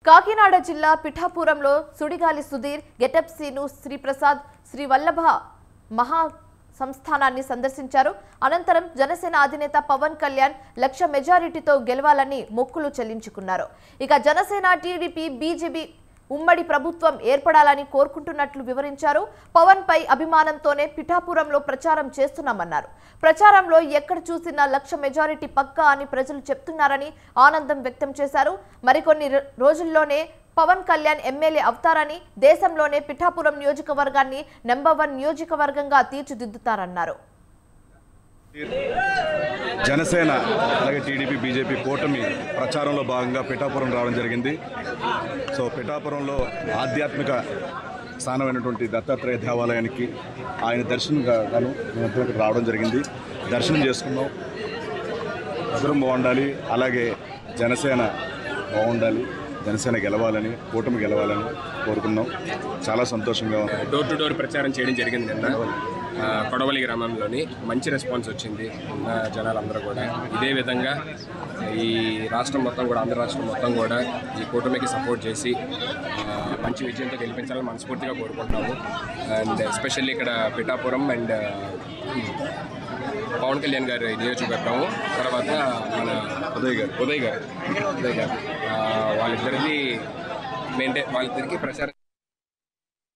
కాకినాడ జిల్లా పిఠాపురంలో Sudigali Sudheer, getup scene, Sriprasad, Shri Vallabha మహా సంస్థానాన్ని సందర్శించారు. అనంతరం జనసేన అధినేత పవన్ కళ్యాణ్ లక్ష మెజారిటీతో గెలవాలని మొక్కులు చెల్లించుకున్నారు. ఇక జనసేన, టీడీపీ, బీజేపీ ఉమ్మడి ప్రభుత్వం ఏర్పడాలని కోరుకుంటున్నట్లు వివరించారు. పవన్ పై అభిమానంతోనే పిఠాపురంలో ప్రచారం చేస్తున్నామన్నారు. ప్రచారంలో ఎక్కడ చూసినా లక్ష మెజారిటీ పక్కా అని ప్రజలు చెప్తున్నారని ఆనందం వ్యక్తం చేశారు. మరికొన్ని రోజుల్లోనే పవన్ కళ్యాణ్ ఎమ్మెల్యే అవుతారని, దేశంలోనే పిఠాపురం నియోజకవర్గాన్ని నంబర్ 1 నియోజకవర్గంగా తీర్చిదిద్దుతారన్నారు. జనసేన అలాగే టీడీపీ, బీజేపీ కూటమి ప్రచారంలో భాగంగా పిఠాపురం రావడం జరిగింది. సో పిఠాపురంలో ఆధ్యాత్మిక స్థానమైనటువంటి దత్తాత్రేయ దేవాలయానికి ఆయన దర్శనం గాను మేము రావడం జరిగింది. దర్శనం చేసుకున్నాం. అందరం బాగుండాలి, అలాగే జనసేన బాగుండాలి, జనసేన గెలవాలని, కూటమి గెలవాలని కోరుకున్నాం. చాలా సంతోషంగా ఉంది. డోర్ టు డోర్ ప్రచారం చేయడం జరిగింది. నిన్న కొడవలి గ్రామంలోని మంచి రెస్పాన్స్ వచ్చింది. జనాలందరూ కూడా ఇదే విధంగా ఈ రాష్ట్రం మొత్తం కూడా, ఆంధ్ర రాష్ట్రం మొత్తం కూడా ఈ కూటమికి సపోర్ట్ చేసి మంచి విజయంతో గెలిపించాలని మనస్ఫూర్తిగా కోరుకుంటున్నాము. అండ్ ఎస్పెషల్లీ ఇక్కడ పిఠాపురం అండ్ పవన్ కళ్యాణ్ గారి నియోజకవర్గం, తర్వాత మన ఉదయ్ గారు వాళ్ళిద్దరికీ ప్రచారం